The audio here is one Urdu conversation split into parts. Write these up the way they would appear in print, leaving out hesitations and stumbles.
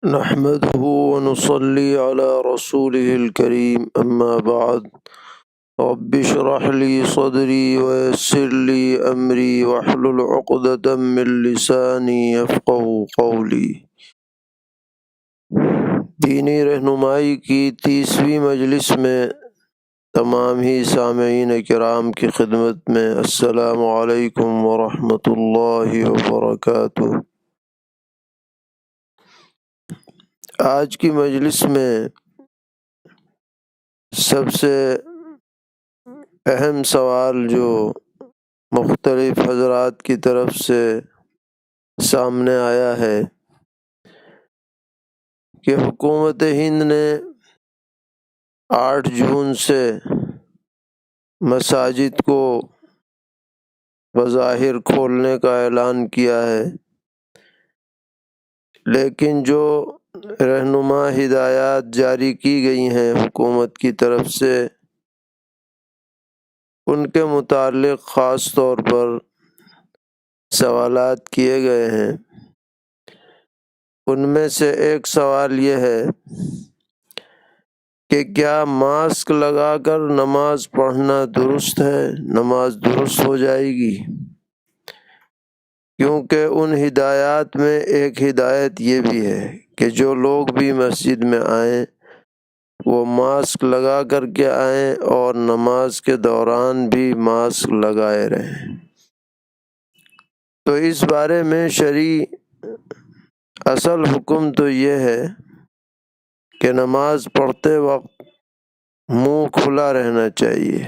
نحمده ونصلي على رسوله الكريم أما بعد رب اشرح لي صدري ويسر لي أمري واحلل عقدة من لساني يفقهوا قولي۔ دینی رہنمائی کی 30ویں مجلس میں تمام ہی سامعین کرام کی خدمت میں السلام علیکم ورحمۃ اللہ وبرکاتہ۔ آج کی مجلس میں سب سے اہم سوال جو مختلف حضرات کی طرف سے سامنے آیا ہے کہ حکومت ہند نے 8 جون سے مساجد کو بظاہر کھولنے کا اعلان کیا ہے، لیکن جو رہنما ہدایات جاری کی گئی ہیں حکومت کی طرف سے، ان کے متعلق خاص طور پر سوالات کیے گئے ہیں۔ ان میں سے ایک سوال یہ ہے کہ کیا ماسک لگا کر نماز پڑھنا درست ہے؟ نماز درست ہو جائے گی؟ کیونکہ ان ہدایات میں ایک ہدایت یہ بھی ہے کہ جو لوگ بھی مسجد میں آئیں وہ ماسک لگا کر کے آئیں اور نماز کے دوران بھی ماسک لگائے رہیں۔ تو اس بارے میں شرعی اصل حکم تو یہ ہے کہ نماز پڑھتے وقت منہ کھلا رہنا چاہیے۔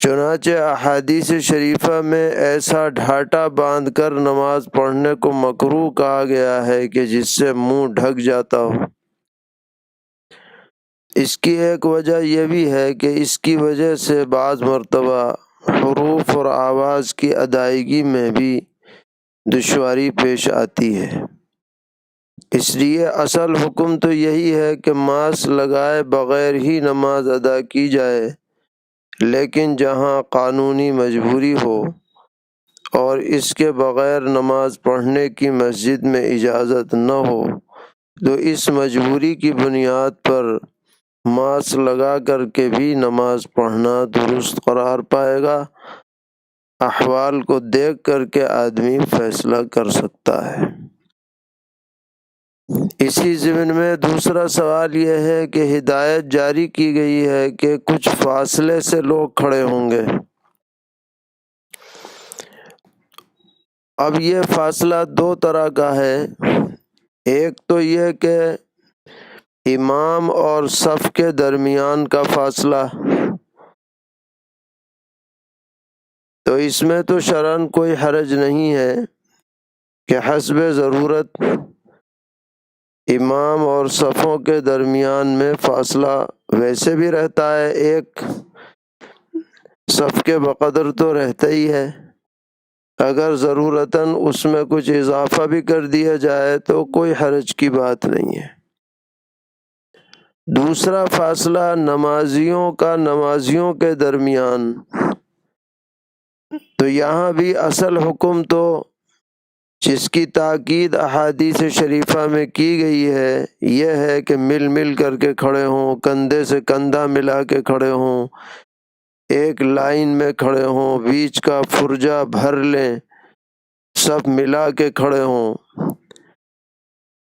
چنانچہ احادیث شریفہ میں ایسا ڈھاٹا باندھ کر نماز پڑھنے کو مکروہ کہا گیا ہے کہ جس سے منہ ڈھک جاتا ہو۔ اس کی ایک وجہ یہ بھی ہے کہ اس کی وجہ سے بعض مرتبہ حروف اور آواز کی ادائیگی میں بھی دشواری پیش آتی ہے۔ اس لیے اصل حکم تو یہی ہے کہ ماسک لگائے بغیر ہی نماز ادا کی جائے، لیکن جہاں قانونی مجبوری ہو اور اس کے بغیر نماز پڑھنے کی مسجد میں اجازت نہ ہو تو اس مجبوری کی بنیاد پر ماسک لگا کر کے بھی نماز پڑھنا درست قرار پائے گا۔ احوال کو دیکھ کر کے آدمی فیصلہ کر سکتا ہے۔ اسی ضمن میں دوسرا سوال یہ ہے کہ ہدایت جاری کی گئی ہے کہ کچھ فاصلے سے لوگ کھڑے ہوں گے۔ اب یہ فاصلہ 2 طرح کا ہے۔ ایک تو یہ کہ امام اور صف کے درمیان کا فاصلہ، تو اس میں تو شرعاً کوئی حرج نہیں ہے کہ حسب ضرورت امام اور صفوں کے درمیان میں فاصلہ ویسے بھی رہتا ہے، ایک صف کے بقدر تو رہتا ہی ہے، اگر ضرورتاً اس میں کچھ اضافہ بھی کر دیا جائے تو کوئی حرج کی بات نہیں ہے۔ دوسرا فاصلہ نمازیوں کا نمازیوں کے درمیان، تو یہاں بھی اصل حکم تو جس کی تاکید احادیث شریفہ میں کی گئی ہے یہ ہے کہ مل کر کے کھڑے ہوں، کندھے سے کندھا ملا کے کھڑے ہوں، ایک لائن میں کھڑے ہوں، بیچ کا فرجہ بھر لیں، سب ملا کے کھڑے ہوں۔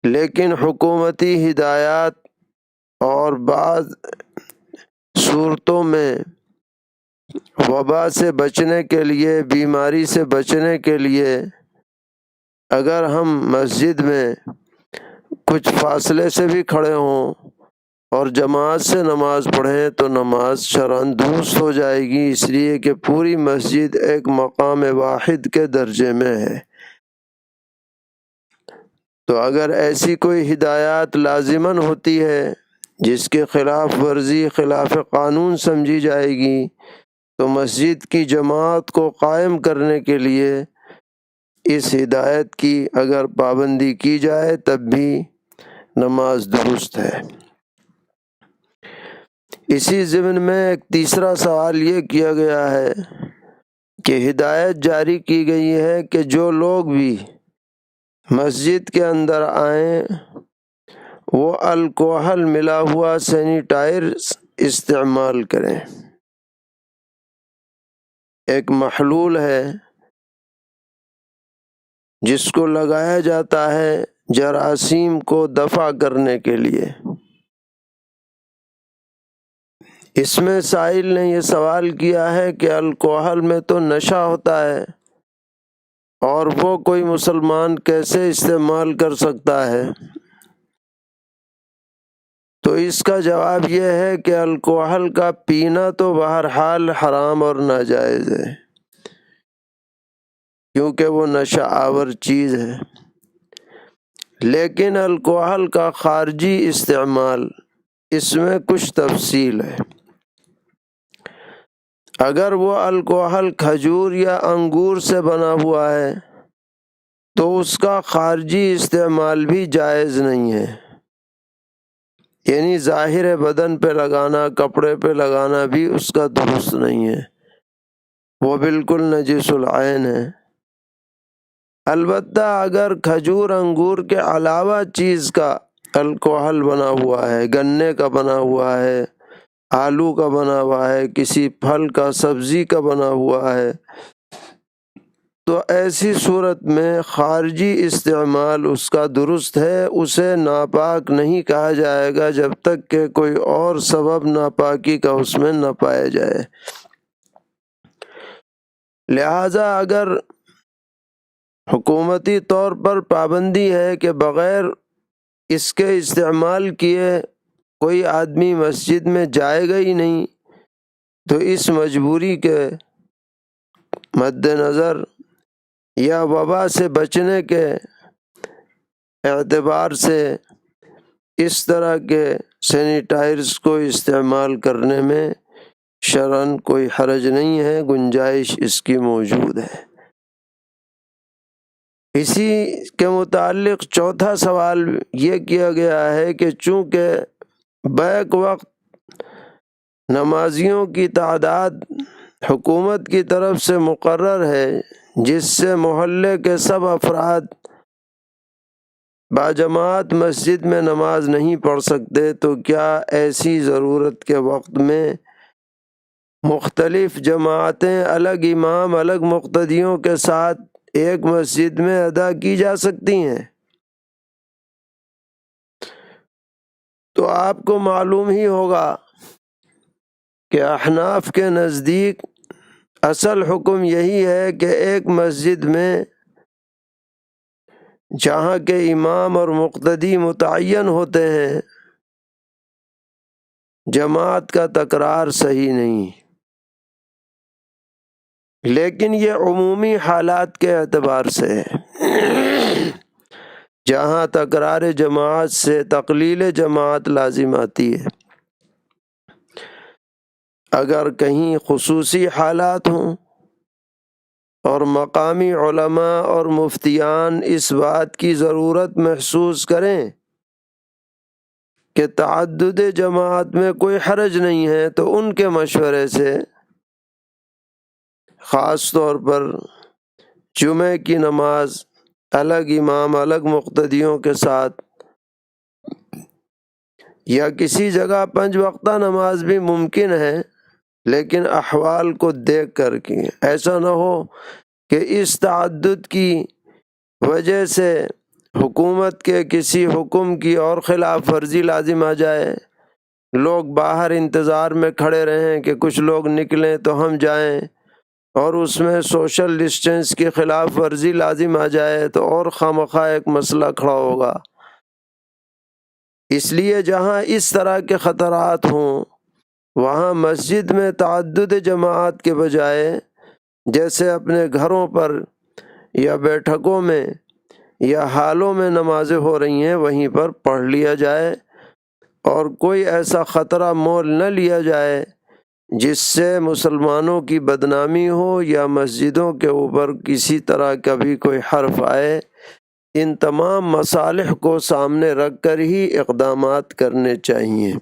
لیکن حکومتی ہدایات اور بعض صورتوں میں وبا سے بچنے کے لیے، بیماری سے بچنے کے لیے اگر ہم مسجد میں کچھ فاصلے سے بھی کھڑے ہوں اور جماعت سے نماز پڑھیں تو نماز شرعاً درست ہو جائے گی، اس لیے کہ پوری مسجد ایک مقام واحد کے درجے میں ہے۔ تو اگر ایسی کوئی ہدایات لازماً ہوتی ہے جس کے خلاف ورزی خلاف قانون سمجھی جائے گی تو مسجد کی جماعت کو قائم کرنے کے لیے اس ہدایت کی اگر پابندی کی جائے تب بھی نماز درست ہے۔ اسی ضمن میں ایک تیسرا سوال یہ کیا گیا ہے کہ ہدایت جاری کی گئی ہے کہ جو لوگ بھی مسجد کے اندر آئیں وہ الکوحل ملا ہوا سینیٹائزر استعمال کریں۔ ایک محلول ہے جس کو لگایا جاتا ہے جراثیم کو دفع کرنے کے لیے۔ اس میں سائل نے یہ سوال کیا ہے کہ الکوحل میں تو نشہ ہوتا ہے اور وہ کوئی مسلمان کیسے استعمال کر سکتا ہے؟ تو اس کا جواب یہ ہے کہ الکوحل کا پینا تو بہرحال حرام اور ناجائز ہے، کیونکہ وہ نشہ آور چیز ہے، لیکن الکوحل کا خارجی استعمال، اس میں کچھ تفصیل ہے۔ اگر وہ الکوحل کھجور یا انگور سے بنا ہوا ہے تو اس کا خارجی استعمال بھی جائز نہیں ہے، یعنی ظاہر بدن پہ لگانا، کپڑے پہ لگانا بھی اس کا درست نہیں ہے، وہ بالکل نجس العین ہے۔ البتہ اگر کھجور انگور کے علاوہ چیز کا الکوحل بنا ہوا ہے، گنے کا بنا ہوا ہے، آلو کا بنا ہوا ہے، کسی پھل کا، سبزی کا بنا ہوا ہے، تو ایسی صورت میں خارجی استعمال اس کا درست ہے، اسے ناپاک نہیں کہا جائے گا جب تک کہ کوئی اور سبب ناپاکی کا اس میں نہ پایا جائے۔ لہذا اگر حکومتی طور پر پابندی ہے کہ بغیر اس کے استعمال کیے کوئی آدمی مسجد میں جائے گا ہی نہیں، تو اس مجبوری کے مد نظر یا وبا سے بچنے کے اعتبار سے اس طرح کے سینیٹائزرز کو استعمال کرنے میں شرعاً کوئی حرج نہیں ہے، گنجائش اس کی موجود ہے۔ اسی کے متعلق چوتھا سوال یہ کیا گیا ہے کہ چونکہ بیک وقت نمازیوں کی تعداد حکومت کی طرف سے مقرر ہے، جس سے محلے کے سب افراد باجماعت مسجد میں نماز نہیں پڑھ سکتے، تو کیا ایسی ضرورت کے وقت میں مختلف جماعتیں الگ امام الگ مقتدیوں کے ساتھ ایک مسجد میں ادا کی جا سکتی ہیں؟ تو آپ کو معلوم ہی ہوگا کہ احناف کے نزدیک اصل حکم یہی ہے کہ ایک مسجد میں جہاں کے امام اور مقتدی متعین ہوتے ہیں، جماعت کا تکرار صحیح نہیں، لیکن یہ عمومی حالات کے اعتبار سے ہے۔ جہاں تکرار جماعت سے تقلیل جماعت لازم آتی ہے، اگر کہیں خصوصی حالات ہوں اور مقامی علماء اور مفتیان اس بات کی ضرورت محسوس کریں کہ تعدد جماعت میں کوئی حرج نہیں ہے، تو ان کے مشورے سے خاص طور پر جمعہ کی نماز الگ امام الگ مقتدیوں کے ساتھ، یا کسی جگہ 5 وقتہ نماز بھی ممکن ہے، لیکن احوال کو دیکھ کر کے ایسا نہ ہو کہ اس تعدد کی وجہ سے حکومت کے کسی حکم کی اور خلاف ورزی لازم آ جائے، لوگ باہر انتظار میں کھڑے رہیں کہ کچھ لوگ نکلیں تو ہم جائیں، اور اس میں سوشل ڈسٹینس کی خلاف ورزی لازم آ جائے تو اور خواہ ایک مسئلہ کھڑا ہوگا۔ اس لیے جہاں اس طرح کے خطرات ہوں وہاں مسجد میں تعدد جماعت کے بجائے جیسے اپنے گھروں پر یا بیٹھکوں میں یا ہالوں میں نمازیں ہو رہی ہیں وہیں پر پڑھ لیا جائے، اور کوئی ایسا خطرہ مول نہ لیا جائے جس سے مسلمانوں کی بدنامی ہو یا مسجدوں کے اوپر کسی طرح کا بھی کوئی حرف آئے۔ ان تمام مصالح کو سامنے رکھ کر ہی اقدامات کرنے چاہیے۔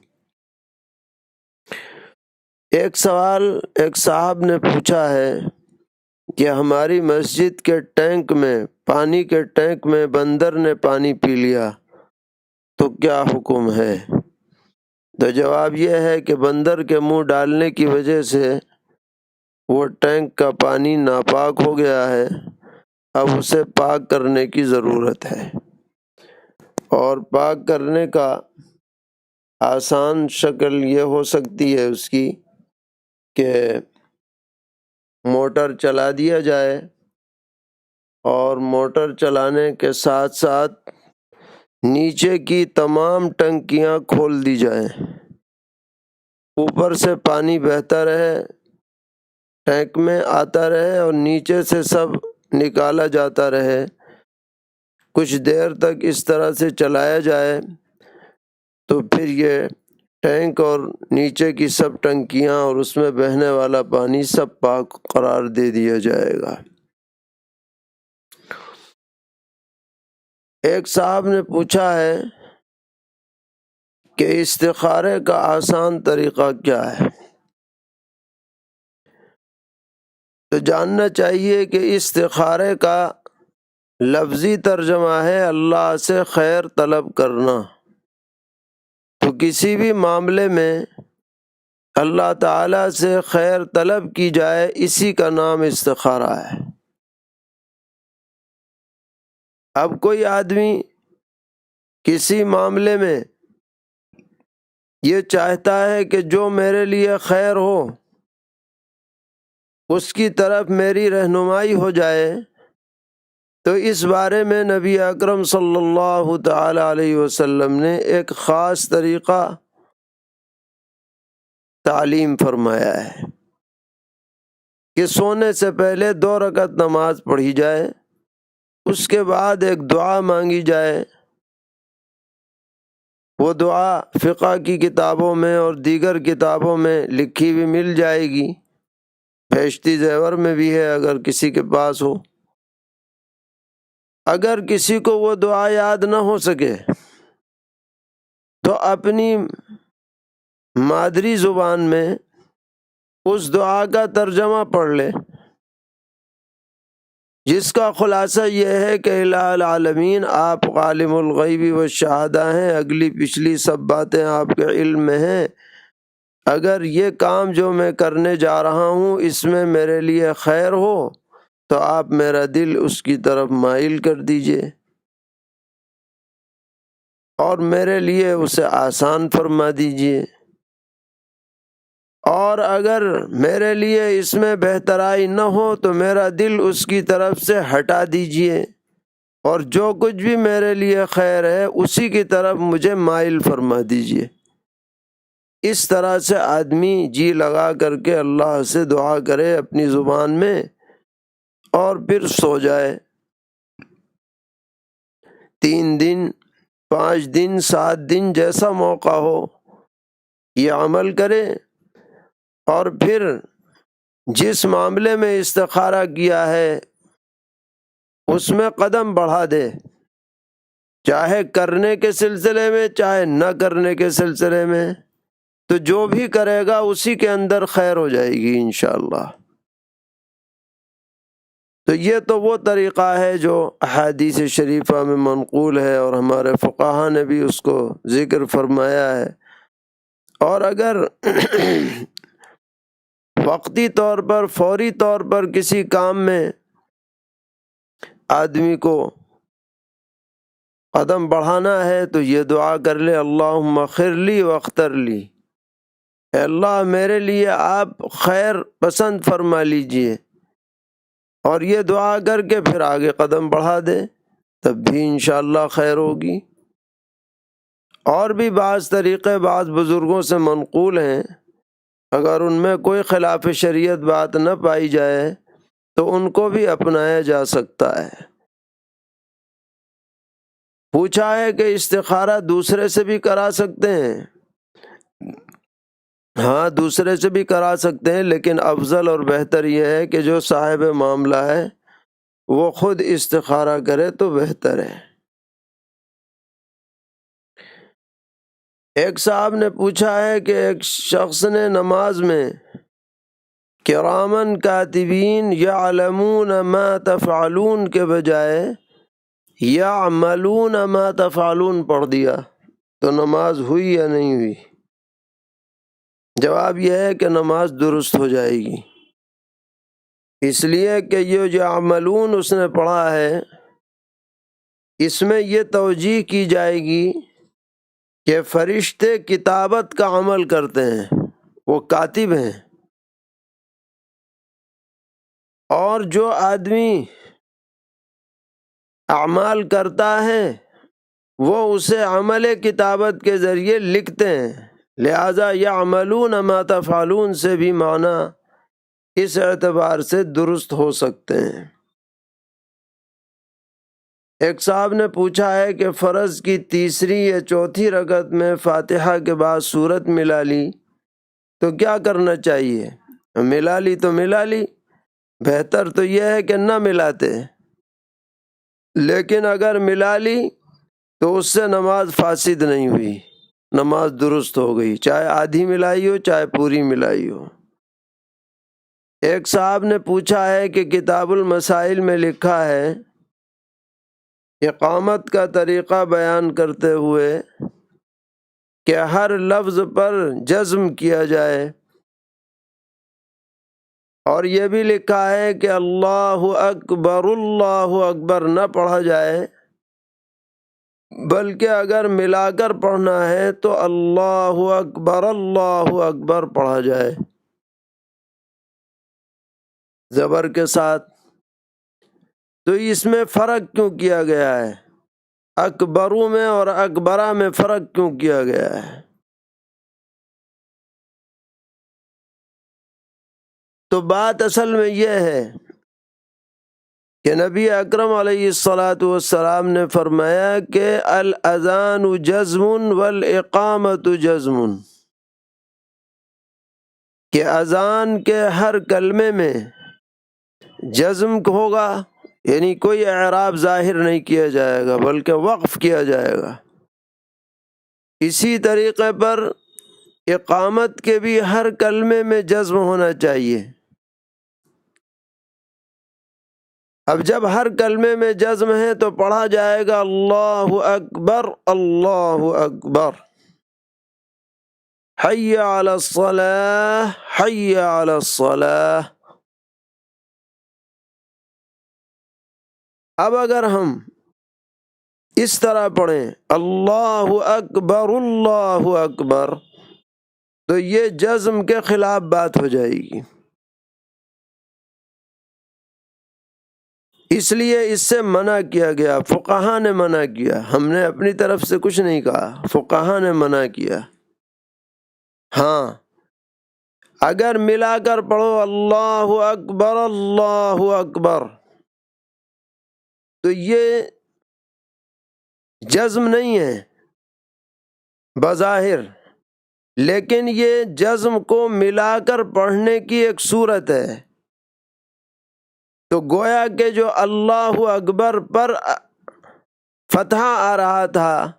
ایک سوال ایک صاحب نے پوچھا ہے کہ ہماری مسجد کے ٹینک میں پانی کے ٹینک میں بندر نے پانی پی لیا تو کیا حکم ہے؟ تو جواب یہ ہے کہ بندر کے منہ ڈالنے کی وجہ سے وہ ٹینک کا پانی ناپاک ہو گیا ہے، اب اسے پاک کرنے کی ضرورت ہے۔ اور پاک کرنے کا آسان شکل یہ ہو سکتی ہے اس کی کہ موٹر چلا دیا جائے اور موٹر چلانے کے ساتھ ساتھ نیچے کی تمام ٹنکیاں کھول دی جائیں، اوپر سے پانی بہتا رہے، ٹینک میں آتا رہے اور نیچے سے سب نکالا جاتا رہے۔ کچھ دیر تک اس طرح سے چلایا جائے تو پھر یہ ٹینک اور نیچے کی سب ٹنکیاں اور اس میں بہنے والا پانی سب پاک قرار دے دیا جائے گا۔ ایک صاحب نے پوچھا ہے کہ استخارے کا آسان طریقہ کیا ہے؟ تو جاننا چاہیے کہ استخارے کا لفظی ترجمہ ہے اللہ سے خیر طلب کرنا۔ تو کسی بھی معاملے میں اللہ تعالیٰ سے خیر طلب کی جائے، اسی کا نام استخارہ ہے۔ اب کوئی آدمی کسی معاملے میں یہ چاہتا ہے کہ جو میرے لیے خیر ہو اس کی طرف میری رہنمائی ہو جائے، تو اس بارے میں نبی اکرم صلی اللہ تعالی علیہ وسلم نے ایک خاص طریقہ تعلیم فرمایا ہے کہ سونے سے پہلے 2 رکعت نماز پڑھی جائے، اس کے بعد ایک دعا مانگی جائے۔ وہ دعا فقہ کی کتابوں میں اور دیگر کتابوں میں لکھی بھی مل جائے گی، بہشتی زیور میں بھی ہے اگر کسی کے پاس ہو۔ اگر کسی کو وہ دعا یاد نہ ہو سکے تو اپنی مادری زبان میں اس دعا کا ترجمہ پڑھ لے، جس کا خلاصہ یہ ہے کہ الہ العالمین آپ عالم الغیب والشہادہ ہیں، اگلی پچھلی سب باتیں آپ کے علم میں ہیں، اگر یہ کام جو میں کرنے جا رہا ہوں اس میں میرے لیے خیر ہو تو آپ میرا دل اس کی طرف مائل کر دیجئے اور میرے لیے اسے آسان فرما دیجئے، اور اگر میرے لیے اس میں بہترائی نہ ہو تو میرا دل اس کی طرف سے ہٹا دیجئے، اور جو کچھ بھی میرے لیے خیر ہے اسی کی طرف مجھے مائل فرما دیجئے۔ اس طرح سے آدمی جی لگا کر کے اللہ سے دعا کرے اپنی زبان میں اور پھر سو جائے۔ 3 دن 5 دن 7 دن جیسا موقع ہو یہ عمل کرے، اور پھر جس معاملے میں استخارہ کیا ہے اس میں قدم بڑھا دے، چاہے کرنے کے سلسلے میں چاہے نہ کرنے کے سلسلے میں، تو جو بھی کرے گا اسی کے اندر خیر ہو جائے گی انشاءاللہ۔ تو یہ تو وہ طریقہ ہے جو احادیث شریفہ میں منقول ہے اور ہمارے فقہا نے بھی اس کو ذکر فرمایا ہے۔ اور اگر وقتی طور پر فوری طور پر کسی کام میں آدمی کو قدم بڑھانا ہے تو یہ دعا کر لے، اللہم اغفر لی واختر لی، اے اللہ میرے لیے آپ خیر پسند فرما لیجئے، اور یہ دعا کر کے پھر آگے قدم بڑھا دے، تب بھی انشاءاللہ خیر ہوگی۔ اور بھی بعض طریقے بعض بزرگوں سے منقول ہیں، اگر ان میں کوئی خلاف شریعت بات نہ پائی جائے تو ان کو بھی اپنایا جا سکتا ہے۔ پوچھا ہے کہ استخارہ دوسرے سے بھی کرا سکتے ہیں؟ ہاں دوسرے سے بھی کرا سکتے ہیں، لیکن افضل اور بہتر یہ ہے کہ جو صاحب معاملہ ہے وہ خود استخارہ کرے تو بہتر ہے۔ ایک صاحب نے پوچھا ہے کہ ایک شخص نے نماز میں کرامن کاتبین یعلمون ما تفعلون کے بجائے یعملون ما تفعلون پڑھ دیا تو نماز ہوئی یا نہیں ہوئی؟ جواب یہ ہے کہ نماز درست ہو جائے گی، اس لیے کہ یہ جو یعملون اس نے پڑھا ہے اس میں یہ توجیہ کی جائے گی کہ فرشتے کتابت کا عمل کرتے ہیں، وہ کاتب ہیں، اور جو آدمی اعمال کرتا ہے وہ اسے عمل کتابت کے ذریعے لکھتے ہیں، لہذا یعملون ما تفعلون سے بھی معنی اس اعتبار سے درست ہو سکتے ہیں۔ ایک صاحب نے پوچھا ہے کہ فرض کی تیسری یا چوتھی رکعت میں فاتحہ کے بعد سورت ملا لی تو کیا کرنا چاہیے؟ ملا لی تو ملا لی، بہتر تو یہ ہے کہ نہ ملاتے، لیکن اگر ملا لی تو اس سے نماز فاسد نہیں ہوئی، نماز درست ہو گئی، چاہے آدھی ملائی ہو چاہے پوری ملائی ہو۔ ایک صاحب نے پوچھا ہے کہ کتاب المسائل میں لکھا ہے اقامت کا طریقہ بیان کرتے ہوئے کہ ہر لفظ پر جزم کیا جائے، اور یہ بھی لکھا ہے کہ اللہ اکبر نہ پڑھا جائے، بلکہ اگر ملا کر پڑھنا ہے تو اللہ اکبر پڑھا جائے زبر کے ساتھ۔ تو اس میں فرق کیوں کیا گیا ہے؟ اکبروں میں اور اکبرہ میں فرق کیوں کیا گیا ہے؟ تو بات اصل میں یہ ہے کہ نبی اکرم علیہ الصلاۃ والسلام نے فرمایا کہ الاذان جزم والاقامت جزم، کہ اذان کے ہر کلمے میں جزم ہوگا، یعنی کوئی اعراب ظاہر نہیں کیا جائے گا بلکہ وقف کیا جائے گا۔ اسی طریقے پر اقامت کے بھی ہر کلمے میں جزم ہونا چاہیے۔ اب جب ہر کلمے میں جزم ہے تو پڑھا جائے گا اللہ اکبر اللہ اکبر، حی علی الصلاۃ حی علی الصلاۃ۔ اب اگر ہم اس طرح پڑھیں اللہ اکبر تو یہ جزم کے خلاف بات ہو جائے گی، اس لیے اس سے منع کیا گیا، فقہا نے منع کیا، ہم نے اپنی طرف سے کچھ نہیں کہا، فقہا نے منع کیا۔ ہاں اگر ملا کر پڑھو اللہ اکبر تو یہ جزم نہیں ہے بظاہر، لیکن یہ جزم کو ملا کر پڑھنے کی ایک صورت ہے۔ تو گویا کہ جو اللہ اکبر پر فتحہ آ رہا تھا،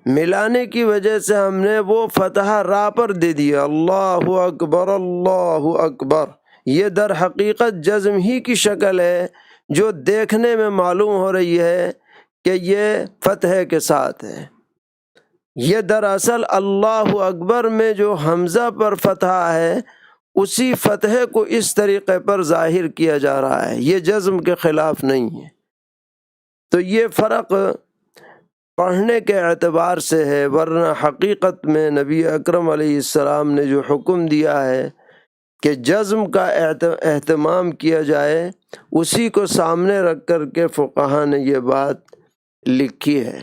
ملانے کی وجہ سے ہم نے وہ فتحہ را پر دے دیا، اللہ اکبر۔ یہ در حقیقت جزم ہی کی شکل ہے جو دیکھنے میں معلوم ہو رہی ہے کہ یہ فتح کے ساتھ ہے۔ یہ دراصل اللہ اکبر میں جو حمزہ پر فتحہ ہے اسی فتح کو اس طریقے پر ظاہر کیا جا رہا ہے، یہ جزم کے خلاف نہیں ہے۔ تو یہ فرق پڑھنے کے اعتبار سے ہے، ورنہ حقیقت میں نبی اکرم علیہ السلام نے جو حکم دیا ہے کہ جزم کا اہتمام کیا جائے، اسی کو سامنے رکھ کر کے فقہا نے یہ بات لکھی ہے۔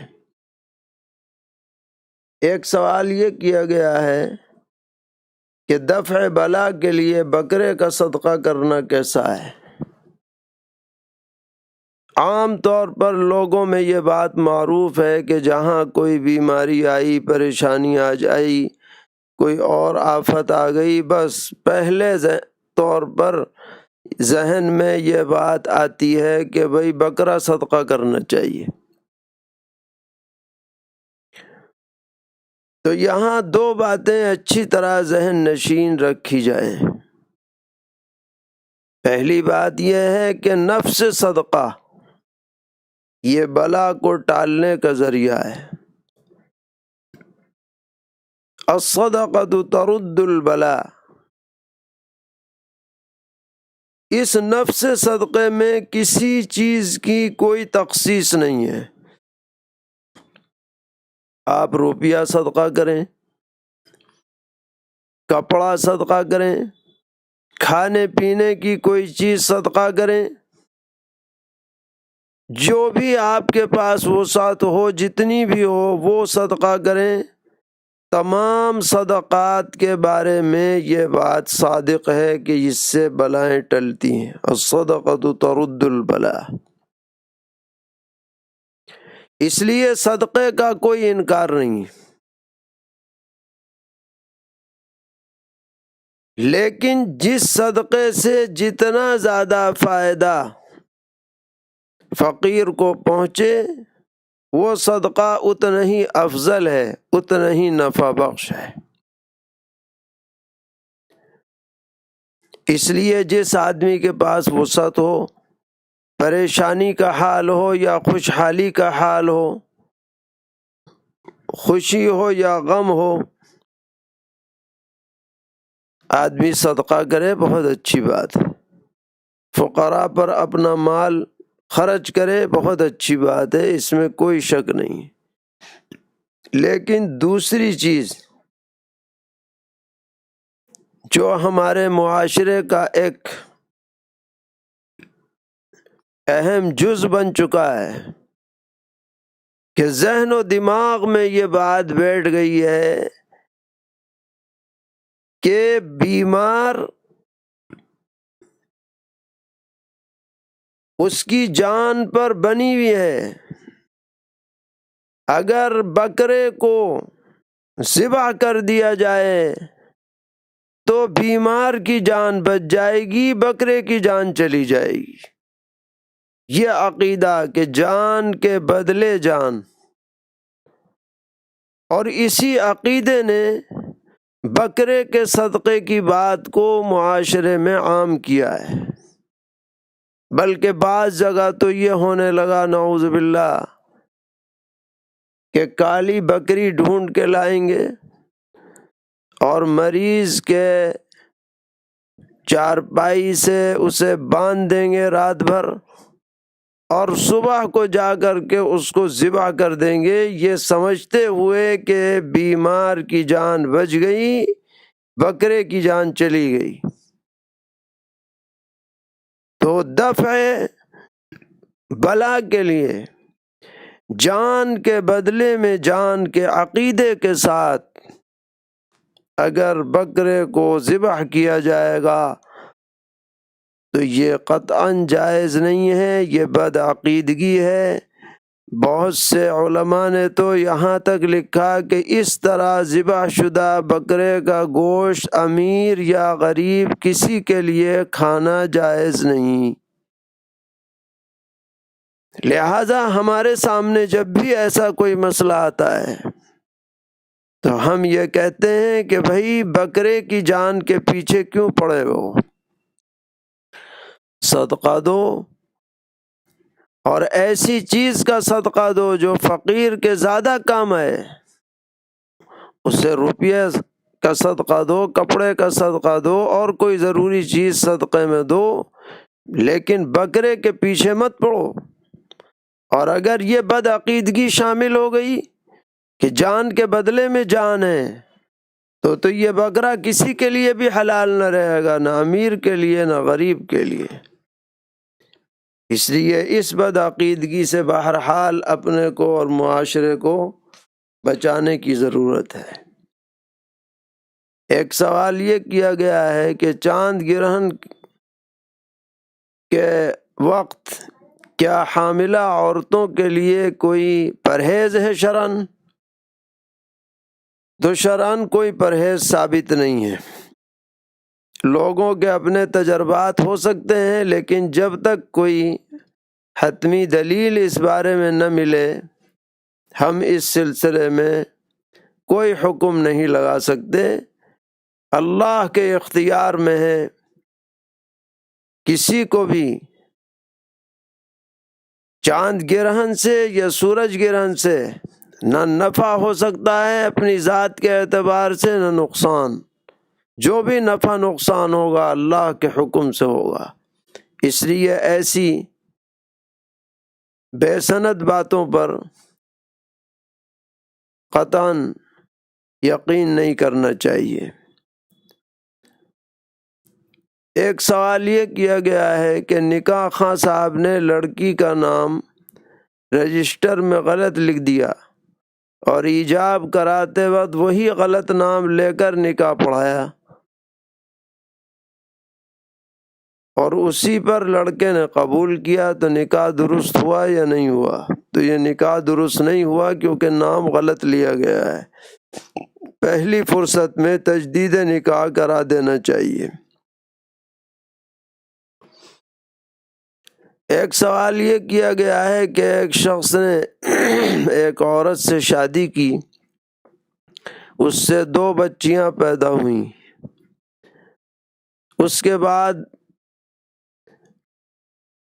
ایک سوال یہ کیا گیا ہے کہ دفع بلا کے لیے بکرے کا صدقہ کرنا کیسا ہے؟ عام طور پر لوگوں میں یہ بات معروف ہے کہ جہاں کوئی بیماری آئی، پریشانی آ جائی، کوئی اور آفت آ گئی، بس پہلے طور پر ذہن میں یہ بات آتی ہے کہ بھئی بکرا صدقہ کرنا چاہیے۔ تو یہاں دو باتیں اچھی طرح ذہن نشین رکھی جائیں۔ پہلی بات یہ ہے کہ نفس صدقہ یہ بلا کو ٹالنے کا ذریعہ ہے۔ الصدقۃ ترد البلا، اس نفس صدقے میں کسی چیز کی کوئی تخصیص نہیں ہے۔ آپ روپیہ صدقہ کریں، کپڑا صدقہ کریں، کھانے پینے کی کوئی چیز صدقہ کریں، جو بھی آپ کے پاس وسعت ہو، جتنی بھی ہو وہ صدقہ کریں۔ تمام صدقات کے بارے میں یہ بات صادق ہے کہ اس سے بلائیں ٹلتی ہیں۔ الصدقۃ ترد البلا، اس لیے صدقے کا کوئی انکار نہیں، لیکن جس صدقے سے جتنا زیادہ فائدہ فقیر کو پہنچے وہ صدقہ اتنا ہی افضل ہے، اتنا ہی نفع بخش ہے۔ اس لیے جس آدمی کے پاس وسعت ہو، پریشانی کا حال ہو یا خوشحالی کا حال ہو، خوشی ہو یا غم ہو، آدمی صدقہ کرے، بہت اچھی بات ہے۔ فقراء پر اپنا مال خرچ کرے، بہت اچھی بات ہے، اس میں کوئی شک نہیں۔ لیکن دوسری چیز جو ہمارے معاشرے کا ایک اہم جز بن چکا ہے کہ ذہن و دماغ میں یہ بات بیٹھ گئی ہے کہ بیمار اس کی جان پر بنی ہوئی ہے، اگر بکرے کو ذبح کر دیا جائے تو بیمار کی جان بچ جائے گی، بکرے کی جان چلی جائے گی۔ یہ عقیدہ کہ جان کے بدلے جان، اور اسی عقیدے نے بکرے کے صدقے کی بات کو معاشرے میں عام کیا ہے، بلکہ بعض جگہ تو یہ ہونے لگا نعوذ باللہ کہ کالی بکری ڈھونڈ کے لائیں گے اور مریض کے چارپائی سے اسے باندھ دیں گے رات بھر، اور صبح کو جا کر کے اس کو ذبح کر دیں گے، یہ سمجھتے ہوئے کہ بیمار کی جان بچ گئی، بکرے کی جان چلی گئی۔ تو دفع بلا کے لیے جان کے بدلے میں جان کے عقیدے کے ساتھ اگر بکرے کو ذبح کیا جائے گا تو یہ قطعاً جائز نہیں ہے، یہ بدعقیدگی ہے۔ بہت سے علماء نے تو یہاں تک لکھا کہ اس طرح ذبح شدہ بکرے کا گوشت امیر یا غریب کسی کے لیے کھانا جائز نہیں۔ لہذا ہمارے سامنے جب بھی ایسا کوئی مسئلہ آتا ہے تو ہم یہ کہتے ہیں کہ بھائی بکرے کی جان کے پیچھے کیوں پڑے ہو، صدقہ دو، اور ایسی چیز کا صدقہ دو جو فقیر کے زیادہ کام ہے۔ اسے روپیہ کا صدقہ دو، کپڑے کا صدقہ دو، اور کوئی ضروری چیز صدقے میں دو، لیکن بکرے کے پیچھے مت پڑو۔ اور اگر یہ بدعقیدگی شامل ہو گئی کہ جان کے بدلے میں جان ہے تو یہ بکرا کسی کے لیے بھی حلال نہ رہے گا، نہ امیر کے لیے نہ غریب کے لیے۔ اس لیے اس بدعقیدگی سے بہرحال اپنے کو اور معاشرے کو بچانے کی ضرورت ہے۔ ایک سوال یہ کیا گیا ہے کہ چاند گرہن کے وقت کیا حاملہ عورتوں کے لیے کوئی پرہیز ہے شرعاً؟ تو شرعاً کوئی پرہیز ثابت نہیں ہے۔ لوگوں کے اپنے تجربات ہو سکتے ہیں، لیکن جب تک کوئی حتمی دلیل اس بارے میں نہ ملے ہم اس سلسلے میں کوئی حکم نہیں لگا سکتے۔ اللہ کے اختیار میں ہے کسی کو بھی چاند گرہن سے یا سورج گرہن سے نہ نفع ہو سکتا ہے اپنی ذات کے اعتبار سے، نہ نقصان۔ جو بھی نفع نقصان ہوگا اللہ کے حکم سے ہوگا۔ اس لیے ایسی بے سند باتوں پر قطعاً یقین نہیں کرنا چاہیے۔ ایک سوال یہ کیا گیا ہے کہ نکاح خواں صاحب نے لڑکی کا نام رجسٹر میں غلط لکھ دیا اور ایجاب کراتے وقت وہی غلط نام لے کر نکاح پڑھایا، اور اسی پر لڑکے نے قبول کیا، تو نکاح درست ہوا یا نہیں ہوا؟ تو یہ نکاح درست نہیں ہوا، کیونکہ نام غلط لیا گیا ہے۔ پہلی فرصت میں تجدید نکاح کرا دینا چاہیے۔ ایک سوال یہ کیا گیا ہے کہ ایک شخص نے ایک عورت سے شادی کی، اس سے 2 بچیاں پیدا ہوئیں، اس کے بعد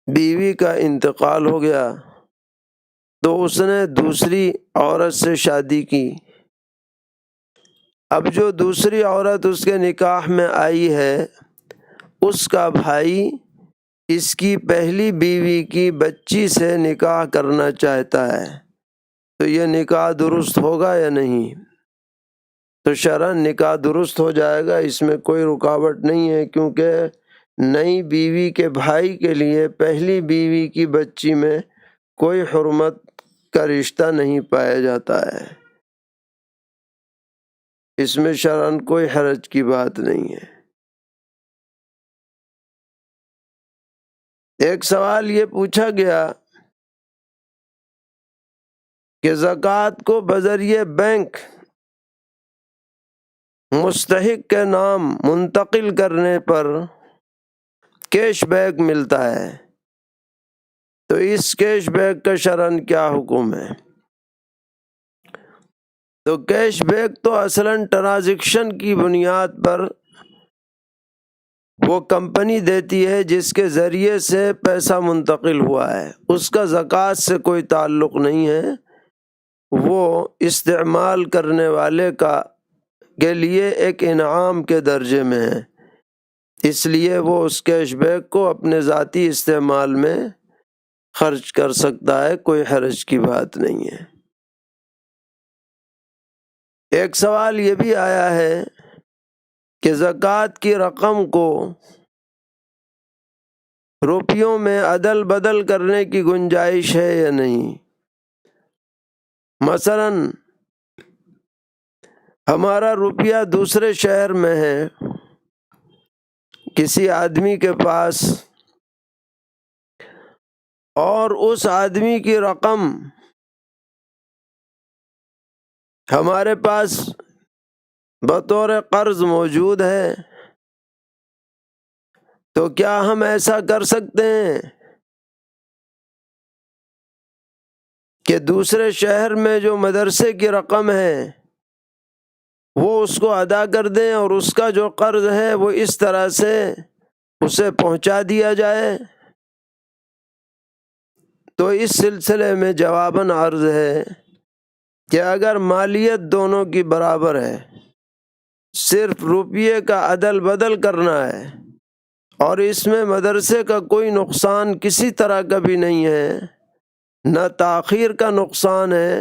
بیوی کا انتقال ہو گیا، تو اس نے دوسری عورت سے شادی کی۔ اب جو دوسری عورت اس کے نکاح میں آئی ہے، اس کا بھائی اس کی پہلی بیوی کی بچی سے نکاح کرنا چاہتا ہے، تو یہ نکاح درست ہوگا یا نہیں؟ تو شرعاً نکاح درست ہو جائے گا، اس میں کوئی رکاوٹ نہیں ہے، کیونکہ نئی بیوی کے بھائی کے لیے پہلی بیوی کی بچی میں کوئی حرمت کا رشتہ نہیں پایا جاتا ہے، اس میں شرعاً کوئی حرج کی بات نہیں ہے۔ ایک سوال یہ پوچھا گیا کہ زکوٰۃ کو بذریعہ بینک مستحق کے نام منتقل کرنے پر کیش بیک ملتا ہے، تو اس کیش بیک کا شرعاً کیا حکم ہے؟ تو کیش بیک تو اصلاً ٹرانزیکشن کی بنیاد پر وہ کمپنی دیتی ہے جس کے ذریعے سے پیسہ منتقل ہوا ہے، اس کا زکوٰۃ سے کوئی تعلق نہیں ہے، وہ استعمال کرنے والے کے لیے ایک انعام کے درجے میں ہے، اس لیے وہ اس کیش بیک کو اپنے ذاتی استعمال میں خرچ کر سکتا ہے، کوئی حرج کی بات نہیں ہے۔ ایک سوال یہ بھی آیا ہے کہ زکوٰۃ کی رقم کو روپیوں میں عدل بدل کرنے کی گنجائش ہے یا نہیں؟ مثلاً ہمارا روپیہ دوسرے شہر میں ہے، کسی آدمی کے پاس، اور اس آدمی کی رقم ہمارے پاس بطور قرض موجود ہے، تو کیا ہم ایسا کر سکتے ہیں کہ دوسرے شہر میں جو مدرسے کی رقم ہے وہ اس کو ادا کر دیں، اور اس کا جو قرض ہے وہ اس طرح سے اسے پہنچا دیا جائے؟ تو اس سلسلے میں جواباً عرض ہے کہ اگر مالیت دونوں کی برابر ہے، صرف روپیے کا عدل بدل کرنا ہے، اور اس میں مدرسے کا کوئی نقصان کسی طرح کا بھی نہیں ہے، نہ تاخیر کا نقصان ہے،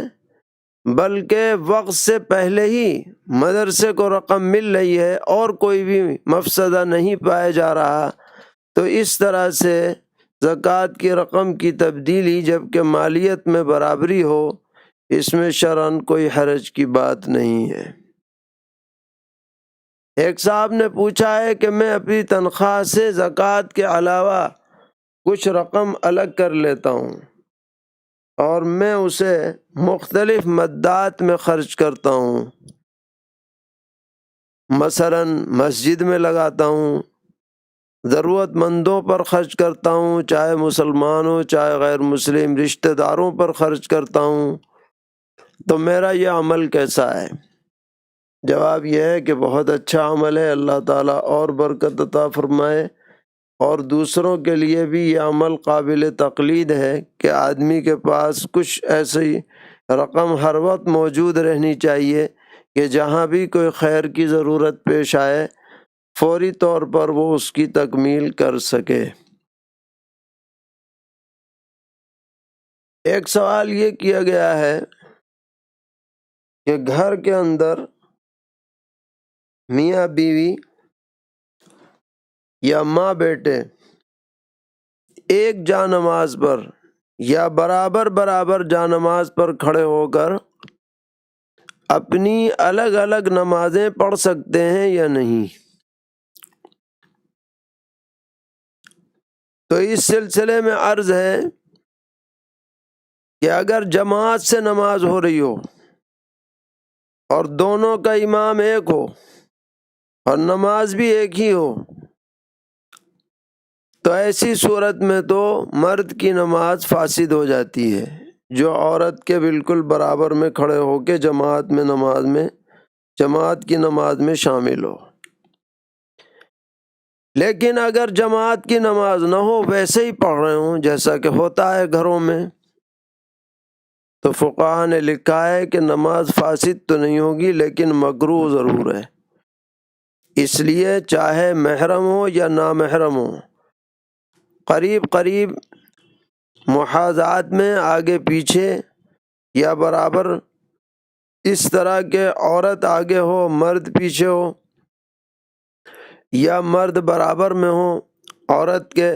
بلکہ وقت سے پہلے ہی مدرسے کو رقم مل رہی ہے اور کوئی بھی مفسدہ نہیں پایا جا رہا، تو اس طرح سے زکوٰۃ کی رقم کی تبدیلی جبکہ مالیت میں برابری ہو، اس میں شرعاً کوئی حرج کی بات نہیں ہے۔ ایک صاحب نے پوچھا ہے کہ میں اپنی تنخواہ سے زکوٰۃ کے علاوہ کچھ رقم الگ کر لیتا ہوں اور میں اسے مختلف مدات میں خرچ کرتا ہوں، مثلاً مسجد میں لگاتا ہوں، ضرورت مندوں پر خرچ کرتا ہوں، چاہے مسلمان ہو چاہے غیر مسلم، رشتہ داروں پر خرچ کرتا ہوں، تو میرا یہ عمل کیسا ہے؟ جواب یہ ہے کہ بہت اچھا عمل ہے، اللہ تعالیٰ اور برکت عطا فرمائے اور دوسروں کے لیے بھی یہ عمل قابل تقلید ہے کہ آدمی کے پاس کچھ ایسی رقم ہر وقت موجود رہنی چاہیے کہ جہاں بھی کوئی خیر کی ضرورت پیش آئے فوری طور پر وہ اس کی تکمیل کر سکے۔ ایک سوال یہ کیا گیا ہے کہ گھر کے اندر میاں بیوی یا ماں بیٹے ایک جا نماز پر یا برابر جا نماز پر کھڑے ہو کر اپنی الگ الگ نمازیں پڑھ سکتے ہیں یا نہیں؟ تو اس سلسلے میں عرض ہے کہ اگر جماعت سے نماز ہو رہی ہو اور دونوں کا امام ایک ہو اور نماز بھی ایک ہی ہو تو ایسی صورت میں تو مرد کی نماز فاسد ہو جاتی ہے جو عورت کے بالکل برابر میں کھڑے ہو کے جماعت کی نماز میں شامل ہو۔ لیکن اگر جماعت کی نماز نہ ہو ویسے ہی پڑھ رہے ہوں جیسا کہ ہوتا ہے گھروں میں، تو فقہا نے لکھا ہے کہ نماز فاسد تو نہیں ہوگی لیکن مکروہ ضرور ہے۔ اس لیے چاہے محرم ہو یا نامحرم ہو، قریب محاذات میں آگے پیچھے یا برابر اس طرح کہ عورت آگے ہو مرد پیچھے ہو یا مرد برابر میں ہو عورت کے،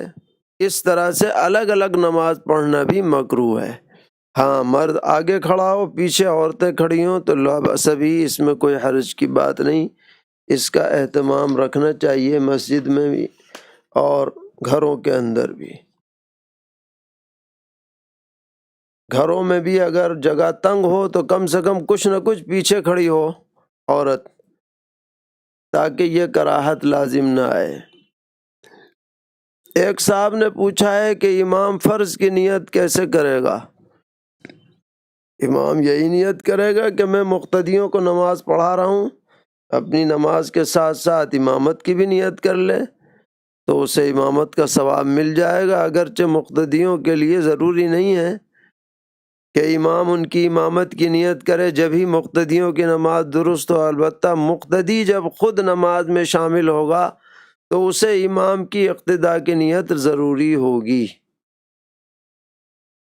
اس طرح سے الگ الگ نماز پڑھنا بھی مکروہ ہے۔ ہاں، مرد آگے کھڑا ہو پیچھے عورتیں کھڑی ہوں تو لا بأس بھی، اس میں کوئی حرج کی بات نہیں، اس کا اہتمام رکھنا چاہیے مسجد میں بھی اور گھروں کے اندر بھی۔ گھروں میں بھی اگر جگہ تنگ ہو تو کم سے کم کچھ نہ کچھ پیچھے کھڑی ہو عورت، تاکہ یہ کراہت لازم نہ آئے۔ ایک صاحب نے پوچھا ہے کہ امام فرض کی نیت کیسے کرے گا؟ امام یہی نیت کرے گا کہ میں مقتدیوں کو نماز پڑھا رہا ہوں، اپنی نماز کے ساتھ ساتھ امامت کی بھی نیت کر لے تو اسے امامت کا ثواب مل جائے گا۔ اگرچہ مقتدیوں کے لیے ضروری نہیں ہے کہ امام ان کی امامت کی نیت کرے جب ہی مقتدیوں کی نماز درست ہو، البتہ مقتدی جب خود نماز میں شامل ہوگا تو اسے امام کی اقتداء کی نیت ضروری ہوگی۔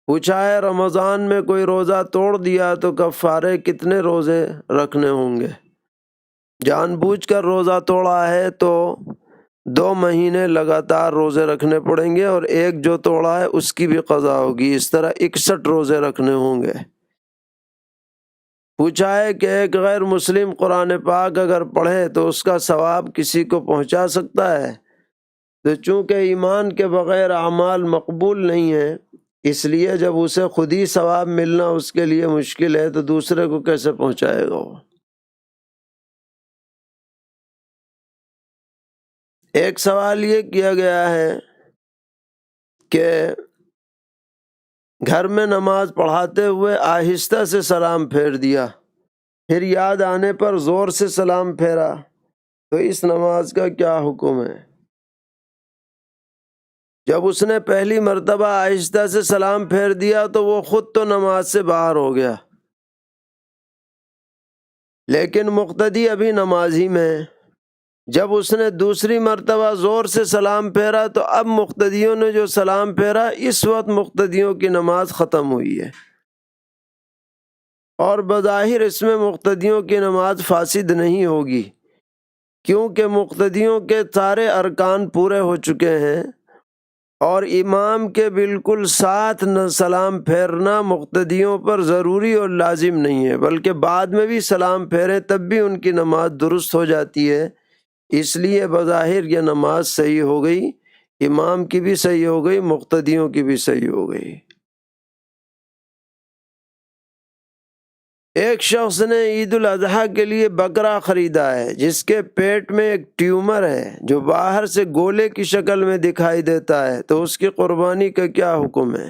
پوچھا ہے رمضان میں کوئی روزہ توڑ دیا تو کفارے کتنے روزے رکھنے ہوں گے؟ جان بوجھ کر روزہ توڑا ہے تو 2 مہینے لگاتار روزے رکھنے پڑیں گے اور ایک جو توڑا ہے اس کی بھی قضا ہوگی، اس طرح 61 روزے رکھنے ہوں گے۔ پوچھا ہے کہ ایک غیر مسلم قرآن پاک اگر پڑھے تو اس کا ثواب کسی کو پہنچا سکتا ہے؟ تو چونکہ ایمان کے بغیر اعمال مقبول نہیں ہیں، اس لیے جب اسے خود ہی ثواب ملنا اس کے لیے مشکل ہے تو دوسرے کو کیسے پہنچائے گا وہ؟ ایک سوال یہ کیا گیا ہے کہ گھر میں نماز پڑھاتے ہوئے آہستہ سے سلام پھیر دیا، پھر یاد آنے پر زور سے سلام پھیرا، تو اس نماز کا کیا حکم ہے؟ جب اس نے پہلی مرتبہ آہستہ سے سلام پھیر دیا تو وہ خود تو نماز سے باہر ہو گیا، لیکن مقتدی ابھی نمازی میں ہے۔ جب اس نے دوسری مرتبہ زور سے سلام پھیرا تو اب مقتدیوں نے جو سلام پھیرا اس وقت مقتدیوں کی نماز ختم ہوئی ہے، اور بظاہر اس میں مقتدیوں کی نماز فاسد نہیں ہوگی کیونکہ مقتدیوں کے سارے ارکان پورے ہو چکے ہیں، اور امام کے بالکل ساتھ نہ سلام پھیرنا مقتدیوں پر ضروری اور لازم نہیں ہے، بلکہ بعد میں بھی سلام پھیریں تب بھی ان کی نماز درست ہو جاتی ہے۔ اس لیے بظاہر یہ نماز صحیح ہو گئی، امام کی بھی صحیح ہو گئی، مقتدیوں کی بھی صحیح ہو گئی۔ ایک شخص نے عید الاضحیٰ کے لیے بکرا خریدا ہے جس کے پیٹ میں ایک ٹیومر ہے جو باہر سے گولے کی شکل میں دکھائی دیتا ہے، تو اس کی قربانی کا کیا حکم ہے؟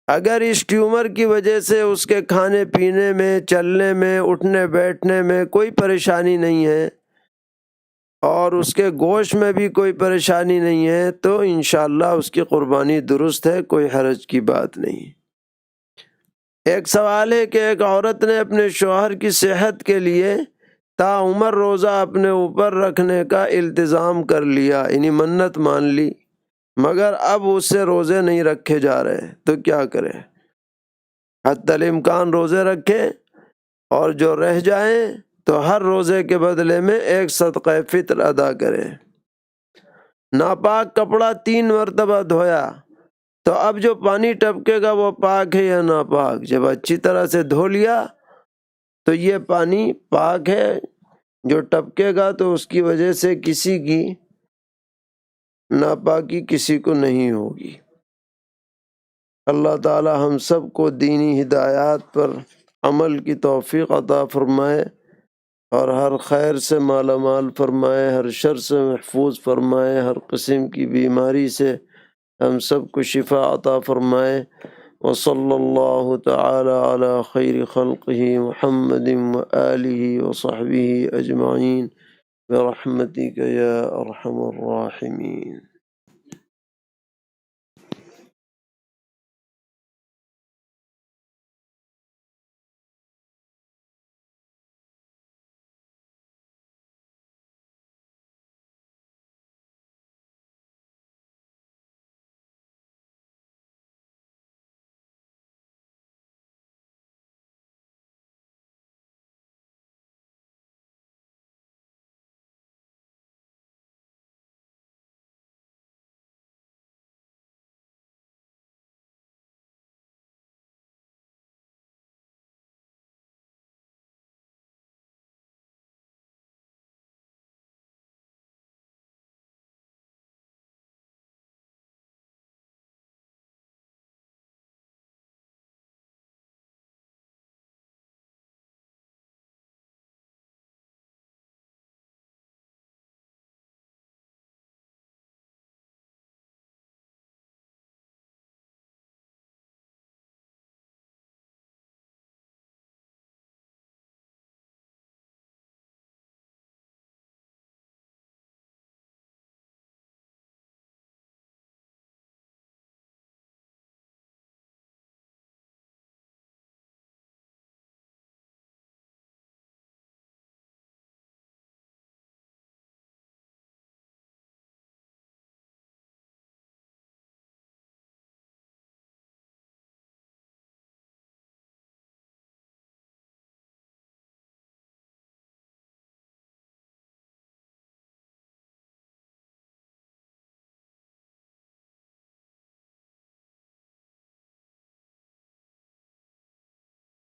اگر اس ٹیومر کی وجہ سے اس کے کھانے پینے میں، چلنے میں، اٹھنے بیٹھنے میں کوئی پریشانی نہیں ہے اور اس کے گوشت میں بھی کوئی پریشانی نہیں ہے تو انشاءاللہ اس کی قربانی درست ہے، کوئی حرج کی بات نہیں۔ ایک سوال ہے کہ ایک عورت نے اپنے شوہر کی صحت کے لیے تاعمر روزہ اپنے اوپر رکھنے کا التزام کر لیا، یعنی منت مان لی، مگر اب اس سے روزے نہیں رکھے جا رہے، تو کیا کرے؟ حتی الامکان روزے رکھے، اور جو رہ جائیں تو ہر روزے کے بدلے میں ایک صدقہ فطر ادا کرے۔ ناپاک کپڑا 3 مرتبہ دھویا تو اب جو پانی ٹپکے گا وہ پاک ہے یا ناپاک؟ جب اچھی طرح سے دھو لیا تو یہ پانی پاک ہے، جو ٹپکے گا تو اس کی وجہ سے کسی کی ناپاکی کسی کو نہیں ہوگی۔ اللہ تعالی ہم سب کو دینی ہدایات پر عمل کی توفیق عطا فرمائے، اور ہر خیر سے مالا مال فرمائے، ہر شر سے محفوظ فرمائے، ہر قسم کی بیماری سے ہم سب کو شفا عطا فرمائے۔ وصلی اللہ تعالی علی خیر خلقہ محمد وآلہ وصحبہ اجمعین برحمتک یا ارحم الراحمین۔